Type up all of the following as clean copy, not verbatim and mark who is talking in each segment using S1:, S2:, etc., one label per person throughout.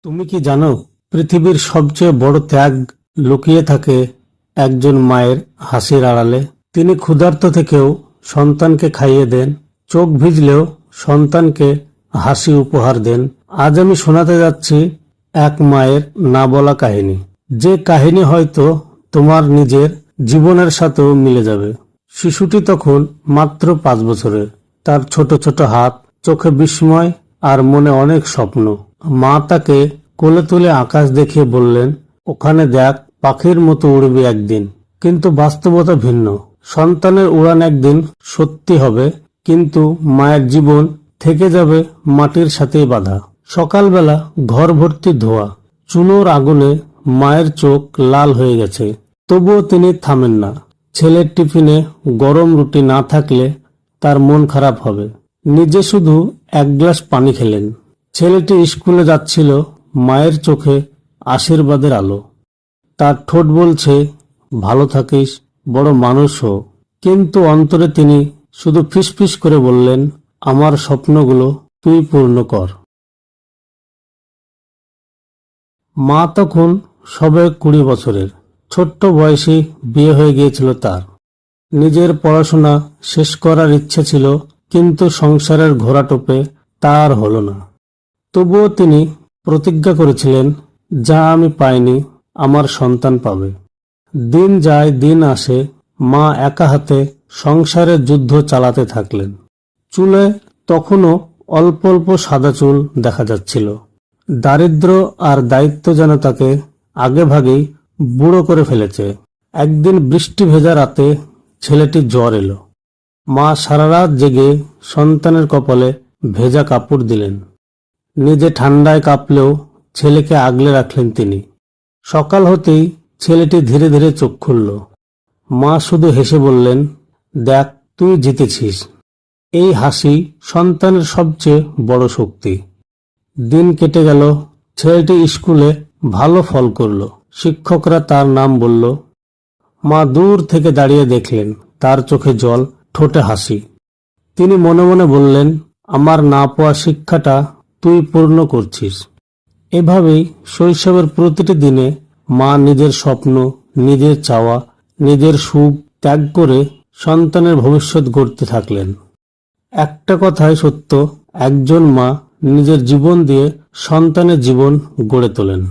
S1: তুমি কি জানো, পৃথিবীর সবচেয়ে বড় ত্যাগ লুকিয়ে থাকে একজন মায়ের হাসির আড়ালে। তিনি ক্ষুধার্ত থেকেও সন্তানকে খাইয়ে দেন, চোখ ভিজলেও সন্তানকে হাসি উপহার দেন। আজ আমি শোনাতে যাচ্ছি এক মায়ের না বলা কাহিনী, যে কাহিনী হয়তো তোমার নিজের জীবনের সাথেও মিলে যাবে। শিশুটি তখন মাত্র 5 বছরের। তার ছোট ছোট হাত, চোখে বিস্ময় আর মনে অনেক স্বপ্ন। মা তাকে কোলে তুলে আকাশ দেখিয়ে বললেন, ওখানে দেখ, পাখির মতো উড়বি একদিন। কিন্তু বাস্তবতা ভিন্ন। সন্তানের উড়ান একদিন সত্যি হবে, কিন্তু মায়ের জীবন থেকে যাবে মাটির সাথেই বাঁধা। সকালবেলা ঘর ভর্তি ধোঁয়া, চুলোর আগুনে মায়ের চোখ লাল হয়ে গেছে, তবুও তিনি থামেন না। ছেলের টিফিনে গরম রুটি না থাকলে তার মন খারাপ হবে। নিজে শুধু 1 গ্লাস পানি খেলেন। ছেলেটি স্কুলে যাচ্ছিল, মায়ের চোখে আশীর্বাদের আলো। তার ঠোঁট বলছে, ভালো থাকিস, বড় মানুষ হো। কিন্তু অন্তরে তিনি শুধু ফিসফিস করে বললেন, আমার স্বপ্নগুলো তুই পূর্ণ কর। মা তখন সবে 20 বছরের। ছোট্ট বয়সে বিয়ে হয়ে গিয়েছিল তার। নিজের পড়াশোনা শেষ করার ইচ্ছে ছিল, কিন্তু সংসারের ঘোরাটোপে তা আর হলো না। তবুও তিনি প্রতিজ্ঞা করেছিলেন, যা আমি পাইনি আমার সন্তান পাবে। দিন যায় দিন আসে, মা একা হাতে সংসারের যুদ্ধ চালাতে থাকলেন। চুলে তখনও অল্প অল্প সাদা চুল দেখা যাচ্ছিল। দারিদ্র্য আর দায়িত্ব যেন তাকে আগেভাগেই বুড়ো করে ফেলেছে। একদিন বৃষ্টি ভেজা রাতে ছেলেটির জ্বর এলো। মা সারা রাত জেগে সন্তানের কপালে ভেজা কাপড় দিলেন। নিজে ঠান্ডায় কাঁপলেও ছেলেকে আগলে রাখলেন তিনি। সকাল হতেই ছেলেটি ধীরে ধীরে চোখ খুলল। মা শুধু হেসে বললেন, দেখ, তুই জিতেছিস। এই হাসি সন্তানের সবচেয়ে বড় শক্তি। দিন কেটে গেল। ছেলেটি স্কুলে ভালো ফল করল। শিক্ষকরা তার নাম বলল। মা দূর থেকে দাঁড়িয়ে দেখলেন, তার চোখে জল, ঠোঁটে হাসি। তিনি মনে মনে বললেন, আমার না পাওয়া শিক্ষাটা তুই পূর্ণ করছিস। এভাবেই শৈশবের প্রতিটি দিনে মা নিজের স্বপ্ন, নিজের চাওয়া, নিজের সুখ ত্যাগ করে সন্তানের ভবিষ্যৎ গড়তে থাকলেন। একটা কথাই সত্য, একজন মা নিজের জীবন দিয়ে সন্তানের জীবন গড়ে তোলেন।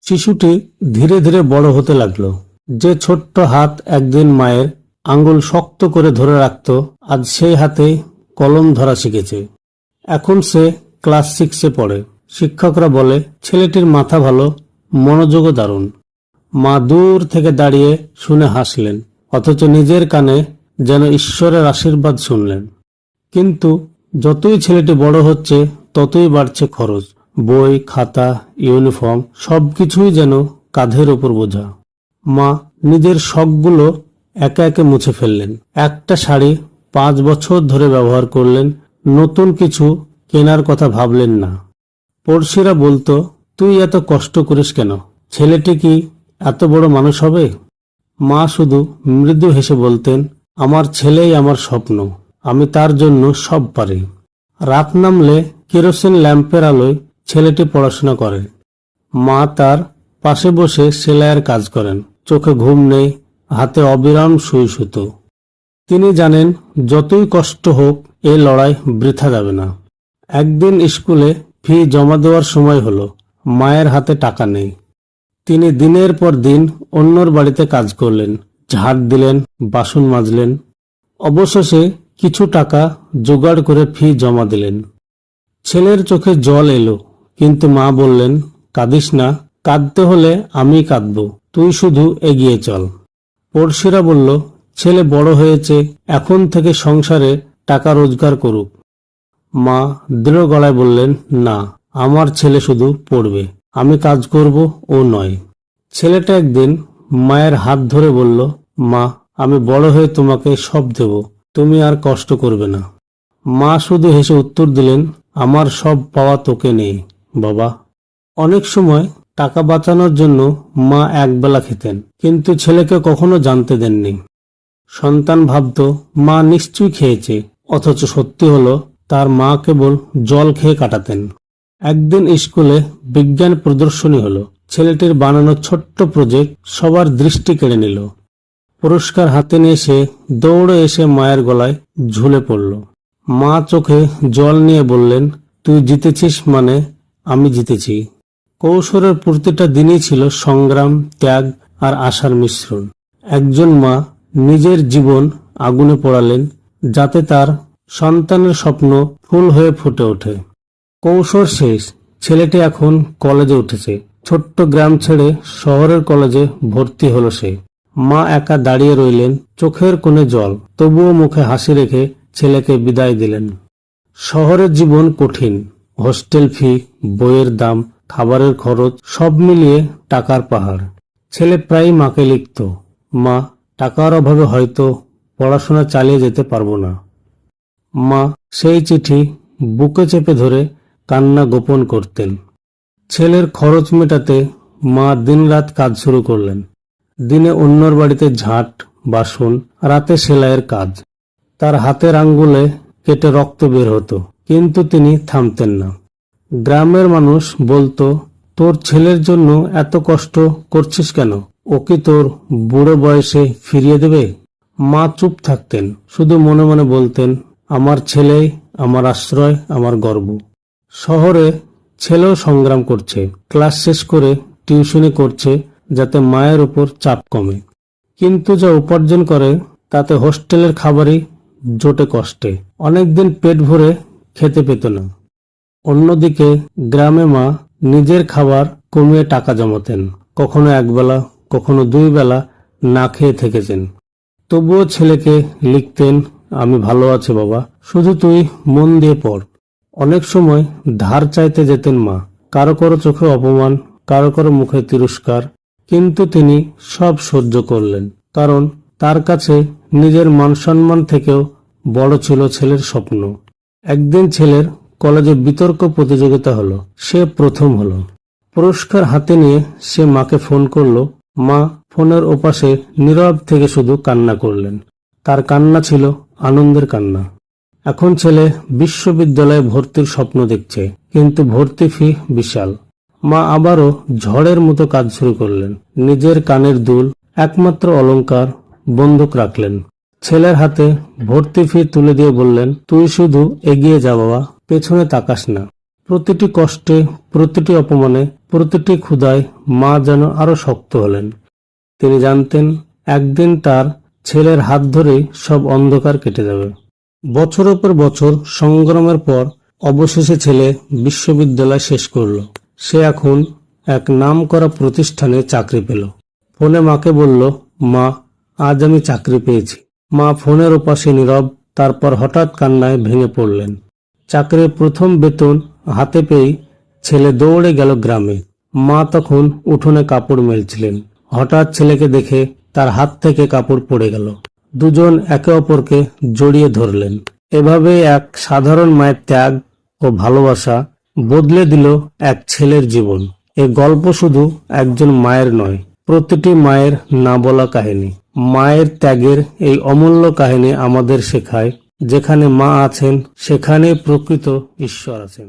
S1: শিশুটি ধীরে ধীরে বড় হতে লাগলো। যে ছোট্ট হাত একদিন মায়ের আঙ্গুল শক্ত করে ধরে রাখত, আজ সেই হাতে কলম ধরা শিখেছে। এখন সে ক্লাস 6-এ পড়ে। শিক্ষকরা বলে, ছেলেটির মাথা ভালো, মনোযোগও দারুণ। মা দূর থেকে দাঁড়িয়ে শুনে হাসলেন, অথচ নিজের কানে যেন ঈশ্বরের আশীর্বাদ শুনলেন। কিন্তু যতই ছেলেটি বড় হচ্ছে, ততই বাড়ছে খরচ। বই, খাতা, ইউনিফর্ম, সবকিছুই যেন কাঁধের ওপর বোঝা। মা নিজের শখগুলো একে একে মুছে ফেললেন। একটা শাড়ি 5 বছর ধরে ব্যবহার করলেন, নতুন কিছু কেনার কথা ভাবলেন না। পড়শিরা বলতো, তুই এত কষ্ট করিস কেন? ছেলেটি কি এত বড় মানুষ হবে? মা শুধু মৃদু হেসে বলতেন, আমার ছেলেই আমার স্বপ্ন, আমি তার জন্য সব পারি। রাত নামলে কেরোসিন ল্যাম্পের আলোয় ছেলেটি পড়াশোনা করে। মা তার পাশে বসে সেলাইয়ের কাজ করেন। চোখে ঘুম নেই, হাতে অবিরাম সুই সুতো। তিনি জানেন, যতই কষ্ট হোক, এই লড়াই বৃথা যাবে না। একদিন স্কুলে ফি জমা দেওয়ার সময় হলো। মায়ের হাতে টাকা নেই। তিনি দিনের পর দিন অন্যর বাড়িতে কাজ করলেন, ঝাড় দিলেন, বাসন মাজলেন। অবশেষে কিছু টাকা জোগাড় করে ফি জমা দিলেন। ছেলের চোখে জল এলো, কিন্তু মা বললেন, কাঁদিস না, কাঁদতে হলে আমি কাঁদব, তুই শুধু এগিয়ে চল। পড়শিরা বলল, ছেলে বড় হয়েছে, এখন থেকে সংসারে টাকা রোজগার করুক। মা দৃঢ় গলায় বললেন, না, আমার ছেলে শুধু পড়বে, আমি কাজ করব ও নয়। ছেলেটা একদিন মায়ের হাত ধরে বলল, মা, আমি বড় হয়ে তোমাকে সব দেব, তুমি আর কষ্ট করবে না। মা শুধু হেসে উত্তর দিলেন, আমার সব পাওয়া তোকে নেই বাবা। অনেক সময় টাকা বাঁচানোর জন্য মা একবেলা খেতেন, কিন্তু ছেলেকে কখনো জানতে দেননি। সন্তান ভাবত, মা নিশ্চয়ই খেয়েছে, অথচ সত্যি হলো তার মা কেবল জল খেয়ে কাটাতেন। একদিন স্কুলে বিজ্ঞান প্রদর্শনী হলো। ছেলেটির বানানো ছোট্ট প্রজেক্ট সবার দৃষ্টি কেড়ে নিল। পুরস্কার হাতে নিয়ে সে দৌড়ে এসে মায়ের গলায় ঝুলে পড়ল। মা চোখে জল নিয়ে বললেন, তুই জিতেছিস মানে আমি জিতেছি। কৌশলের প্রতিটা দিনই ছিল সংগ্রাম, ত্যাগ আর আশার মিশ্রণ। একজন মা নিজের জীবন আগুনে পোড়ালেন যাতে তার সন্তানের স্বপ্ন ফুল হয়ে ফুটে ওঠে। কৌশল শেষ, ছেলেটি এখন কলেজে উঠেছে। ছোট্ট গ্রাম ছেড়ে শহরের কলেজে ভর্তি হলো সে। মা একা দাঁড়িয়ে রইলেন, চোখের কোণে জল, তবুও মুখে হাসি রেখে ছেলেকে বিদায় দিলেন। শহরের জীবন কঠিন, হোস্টেল ফি, বইয়ের দাম, খাবারের খরচ সব মিলিয়ে টাকার পাহাড়। ছেলে প্রায় মাকে লিখত, মা, টাকার অভাবে হয়তো পড়াশোনা চালিয়ে যেতে পারবো না। মা সেই চিঠি বুকে চেপে ধরে কান্না গোপন করতেন। ছেলের খরচ মেটাতে মা দিনরাত কাজ শুরু করলেন। দিনে অন্যর বাড়িতে ঝাঁট, বাসন, রাতে সেলাইয়ের কাজ। তার হাতের আঙ্গুলে কেটে রক্ত বের হতো, কিন্তু তিনি থামতেন না। গ্রামের মানুষ বলতো, তোর ছেলের জন্য এত কষ্ট করছিস কেন? ও কি তোর বুড়ো বয়সে ফিরিয়ে দেবে? মা চুপ থাকতেন, শুধু মনে মনে বলতেন, আমার ছেলেই আমার আশ্রয়, আমার গর্ব। শহরে ছেলেও সংগ্রাম করছে, ক্লাস শেষ করে টিউশনি করছে যাতে মায়ের উপর চাপ কমে। কিন্তু যা উপার্জন করে তাতে হোস্টেলের খাবারই জোটে কষ্টে। অনেকদিন পেট ভরে খেতে পেত না। অন্যদিকে গ্রামে মা নিজের খাবার কমিয়ে টাকা জমাতেন। কখনো একবেলা, কখনো 2 বেলা না খেয়ে থেকেছেন। তবুও ছেলেকে লিখতেন, আমি ভালো আছি বাবা, শুধু তুই মন দিয়ে পড়। অনেক সময় ধার চাইতে যেতেন মা, কারো কারো চোখে অপমান, কারো কারো মুখে তিরস্কার, কিন্তু তিনি সব সহ্য করলেন, কারণ তার কাছে নিজের মান সম্মান থেকেও বড় ছিল ছেলের স্বপ্ন। একদিন ছেলের কলেজে বিতর্ক প্রতিযোগিতা হলো, সে প্রথম হলো। পুরস্কার হাতে নিয়ে সে মাকে ফোন করলো। মা ফোনের ওপাশে নীরব থেকে শুধু কান্না করলেন। তার কান্না ছিল আনন্দের কান্না। এখন ছেলে বিশ্ববিদ্যালয়ে ভর্তির স্বপ্ন দেখছে, কিন্তু ভর্তি ফি বিশাল। মা আবারও ঝড়ের মতো কাজ শুরু করলেন। নিজের কানের দুল, একমাত্র অলংকার বন্ধক রাখলেন। ছেলের হাতে ভর্তি ফি তুলে দিয়ে বললেন, তুই শুধু এগিয়ে যা বাবা, পেছনে তাকাস না। প্রতিটি কষ্টে, প্রতিটি অপমানে, প্রতিটি ক্ষুধায় মা যেন আরো শক্ত হলেন। তিনি জানতেন একদিন তার ছেলের হাত ধরেই সব অন্ধকার কেটে যাবে। বছরের পর বছর সংগ্রামের পর অবশেষে ছেলে বিশ্ববিদ্যালয় শেষ করল। সে এখন এক নামকরা প্রতিষ্ঠানে চাকরি পেল। ফোনে মাকে বলল, মা, আজ আমি চাকরি পেয়েছি। মা ফোনের ওপাশে নীরব, তারপর হঠাৎ কান্নায় ভেঙে পড়লেন। চাকরির প্রথম বেতন হাতে পেয়েই ছেলে দৌড়ে গেল গ্রামে। মা তখন উঠোনে কাপড় মেলছিলেন। হঠাৎ ছেলেকে দেখে তার হাত থেকে কাপড় পড়ে গেল। দুজন একে অপরকে জড়িয়ে ধরলেন। এভাবে এক সাধারণ মায়ের ত্যাগ ও ভালোবাসা বদলে দিল এক ছেলের জীবন। এ গল্প শুধু একজন মায়ের নয়, প্রতিটি মায়ের না বলা কাহিনী। মায়ের ত্যাগের এই অমূল্য কাহিনী আমাদের শেখায়, যেখানে মা আছেন সেখানে প্রকৃত ঈশ্বর আছেন।